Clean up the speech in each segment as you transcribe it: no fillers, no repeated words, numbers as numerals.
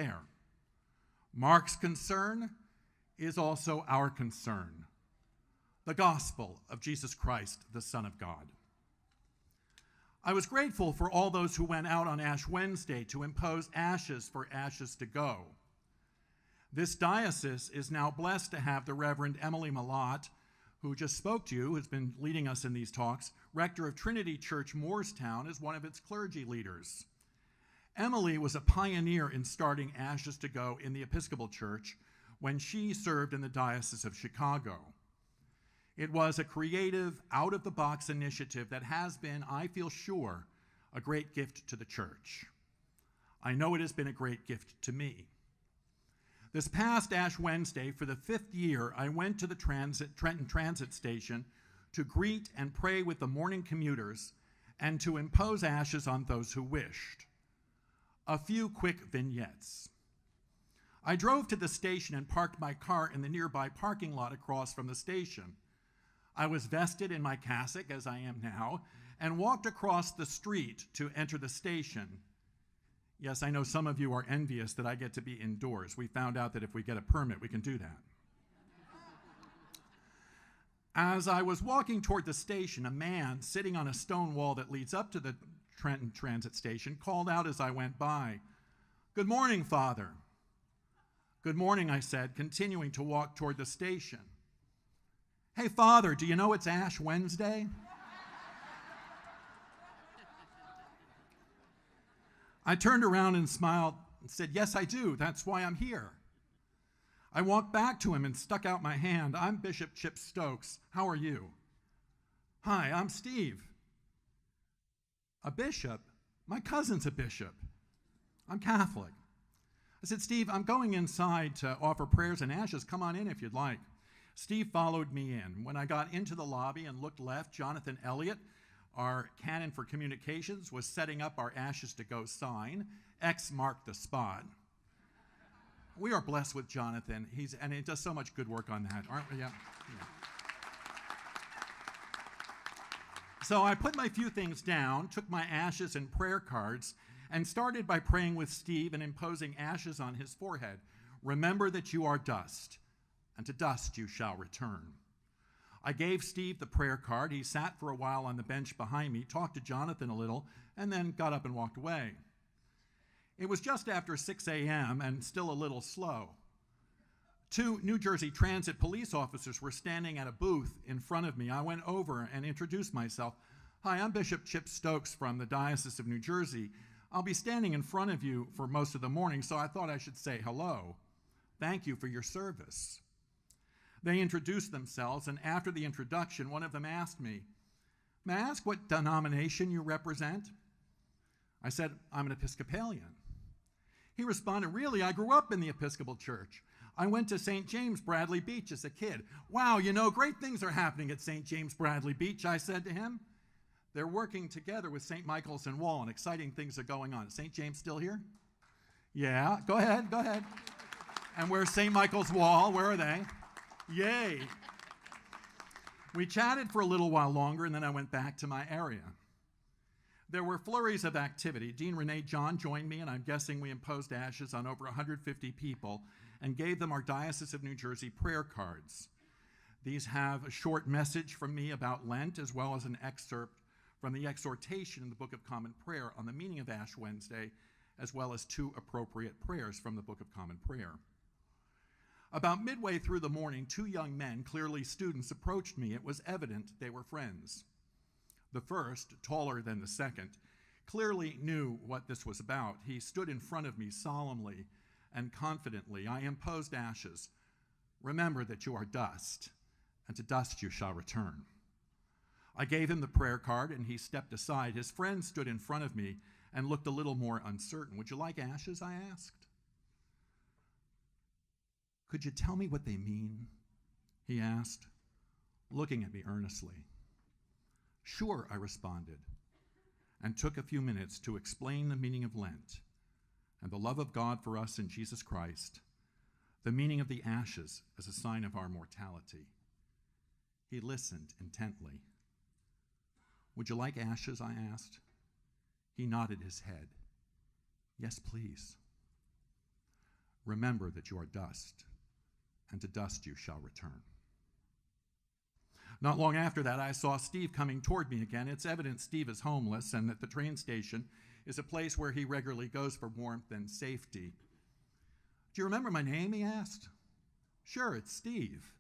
there. Mark's concern is also our concern. The gospel of Jesus Christ, the Son of God. I was grateful for all those who went out on Ash Wednesday to impose ashes for ashes to go. This diocese is now blessed to have the Reverend Emily Malott, who just spoke to you, who's been leading us in these talks, rector of Trinity Church, Moorestown, as one of its clergy leaders. Emily was a pioneer in starting Ashes to Go in the Episcopal Church when she served in the Diocese of Chicago. It was a creative, out-of-the-box initiative that has been, I feel sure, a great gift to the church. I know it has been a great gift to me. This past Ash Wednesday, for the 5th year, I went to the Trenton Transit Station to greet and pray with the morning commuters and to impose ashes on those who wished. A few quick vignettes. I drove to the station and parked my car in the nearby parking lot across from the station. I was vested in my cassock, as I am now, and walked across the street to enter the station. Yes, I know some of you are envious that I get to be indoors. We found out that if we get a permit, we can do that. As I was walking toward the station, a man sitting on a stone wall that leads up to the Trenton Transit Station called out as I went by, "Good morning, Father." "Good morning," I said, continuing to walk toward the station. "Hey, Father, do you know it's Ash Wednesday?" I turned around and smiled and said, "Yes, I do. That's why I'm here." I walked back to him and stuck out my hand. "I'm Bishop Chip Stokes. How are you?" "Hi, I'm Steve." "A bishop? My cousin's a bishop. I'm Catholic." I said, "Steve, I'm going inside to offer prayers and ashes. Come on in if you'd like." Steve followed me in. When I got into the lobby and looked left, Jonathan Elliott, our canon for communications, was setting up our Ashes to Go sign. X marked the spot. We are blessed with Jonathan. And he does so much good work on that, aren't we? Yeah. So I put my few things down, took my ashes and prayer cards, and started by praying with Steve and imposing ashes on his forehead. "Remember that you are dust, and to dust you shall return." I gave Steve the prayer card. He sat for a while on the bench behind me, talked to Jonathan a little, and then got up and walked away. It was just after 6 a.m. and still a little slow. 2 New Jersey Transit police officers were standing at a booth in front of me. I went over and introduced myself. "Hi, I'm Bishop Chip Stokes from the Diocese of New Jersey. I'll be standing in front of you for most of the morning, so I thought I should say hello. Thank you for your service." They introduced themselves, and after the introduction, one of them asked me, "May I ask what denomination you represent?" I said, "I'm an Episcopalian." He responded, "Really? I grew up in the Episcopal Church. I went to St. James Bradley Beach as a kid." "Wow, you know, great things are happening at St. James Bradley Beach," I said to him. "They're working together with St. Michael's and Wall, and exciting things are going on." "St. James still here?" "Yeah, go ahead. "And where's St. Michael's Wall? Where are they?" "Yay." We chatted for a little while longer, and then I went back to my area. There were flurries of activity. Dean Renee John joined me, and I'm guessing we imposed ashes on over 150 people and gave them our Diocese of New Jersey prayer cards. These have a short message from me about Lent, as well as an excerpt from the exhortation in the Book of Common Prayer on the meaning of Ash Wednesday, as well as 2 appropriate prayers from the Book of Common Prayer. About midway through the morning, 2 young men, clearly students, approached me. It was evident they were friends. The first, taller than the second, clearly knew what this was about. He stood in front of me solemnly and confidently. "I imposed ashes. Remember that you are dust, and to dust you shall return." I gave him the prayer card, and he stepped aside. His friend stood in front of me and looked a little more uncertain. "Would you like ashes?" I asked. "Could you tell me what they mean?" he asked, looking at me earnestly. "Sure," I responded, and took a few minutes to explain the meaning of Lent and the love of God for us in Jesus Christ, the meaning of the ashes as a sign of our mortality. He listened intently. "Would you like ashes?" I asked. He nodded his head. "Yes, please." Remember that you are dust, and to dust you shall return. Not long after that, I saw Steve coming toward me again. It's evident Steve is homeless and that the train station is a place where he regularly goes for warmth and safety. Do you remember my name, he asked. Sure, it's Steve.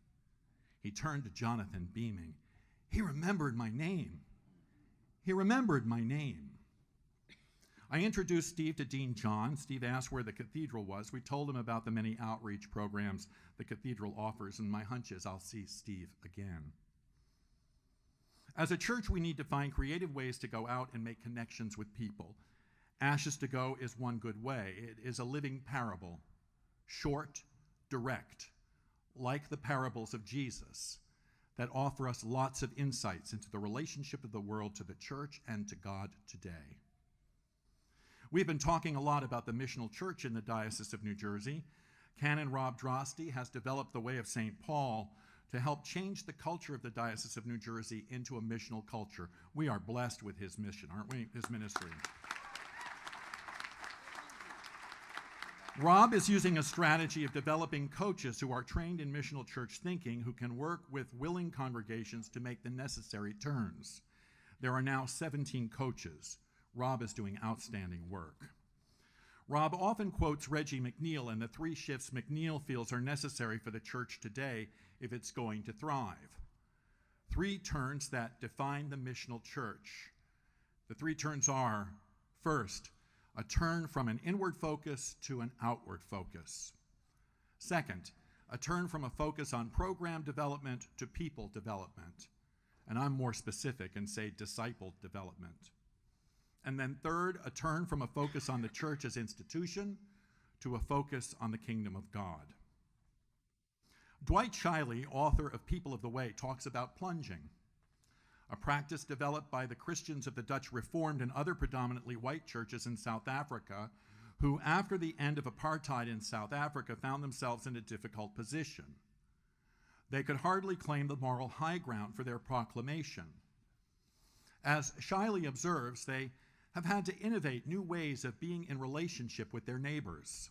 He turned to Jonathan, beaming. He remembered my name. He remembered my name. I introduced Steve to Dean John. Steve asked where the cathedral was. We told him about the many outreach programs the cathedral offers, and my hunch is I'll see Steve again. As a church, we need to find creative ways to go out and make connections with people. Ashes to Go is one good way. It is a living parable, short, direct, like the parables of Jesus, that offer us lots of insights into the relationship of the world to the church and to God today. We've been talking a lot about the missional church in the Diocese of New Jersey. Canon Rob Drosty has developed the Way of St. Paul to help change the culture of the Diocese of New Jersey into a missional culture. We are blessed with his mission, aren't we? His ministry. Rob is using a strategy of developing coaches who are trained in missional church thinking, who can work with willing congregations to make the necessary turns. There are now 17 coaches. Rob is doing outstanding work. Rob often quotes Reggie McNeil and the 3 shifts McNeil feels are necessary for the church today if it's going to thrive. 3 turns that define the missional church. The 3 turns are, first, a turn from an inward focus to an outward focus. Second, a turn from a focus on program development to people development. And I'm more specific and say disciple development. And then third, a turn from a focus on the church as institution to a focus on the kingdom of God. Dwight Shiley, author of People of the Way, talks about plunging, a practice developed by the Christians of the Dutch Reformed and other predominantly white churches in South Africa, who, after the end of apartheid in South Africa, found themselves in a difficult position. They could hardly claim the moral high ground for their proclamation. As Shiley observes, they have had to innovate new ways of being in relationship with their neighbors.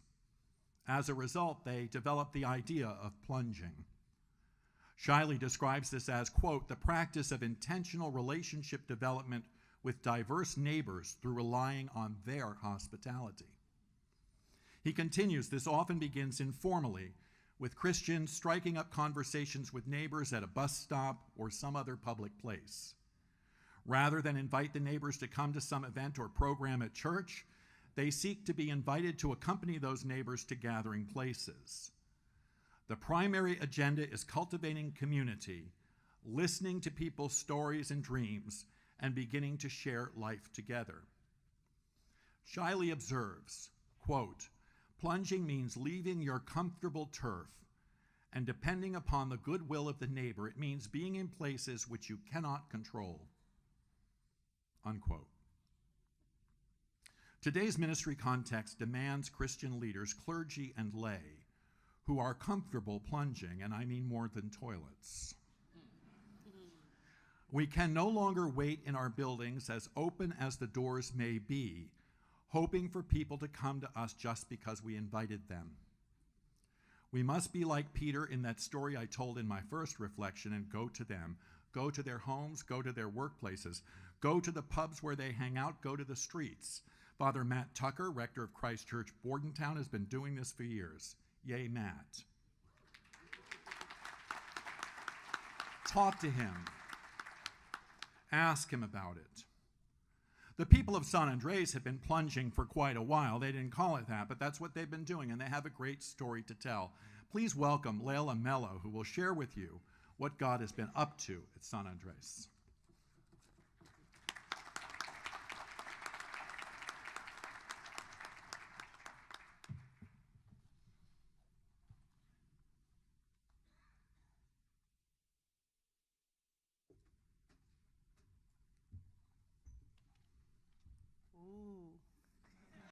As a result, they developed the idea of plunging. Shiley describes this as, quote, the practice of intentional relationship development with diverse neighbors through relying on their hospitality. He continues, this often begins informally, with Christians striking up conversations with neighbors at a bus stop or some other public place. Rather than invite the neighbors to come to some event or program at church, they seek to be invited to accompany those neighbors to gathering places. The primary agenda is cultivating community, listening to people's stories and dreams, and beginning to share life together. Shiley observes, quote, plunging means leaving your comfortable turf, and depending upon the goodwill of the neighbor, it means being in places which you cannot control, unquote. Today's ministry context demands Christian leaders, clergy and lay, who are comfortable plunging, and I mean more than toilets. We can no longer wait in our buildings, as open as the doors may be, hoping for people to come to us just because we invited them. We must be like Peter in that story I told in my first reflection and go to them. Go to their homes, go to their workplaces, go to the pubs where they hang out, go to the streets. Father Matt Tucker, rector of Christ Church Bordentown, has been doing this for years. Yay, Matt. Talk to him. Ask him about it. The people of San Andres have been plunging for quite a while. They didn't call it that, but that's what they've been doing, and they have a great story to tell. Please welcome Leila Mello, who will share with you what God has been up to at San Andres.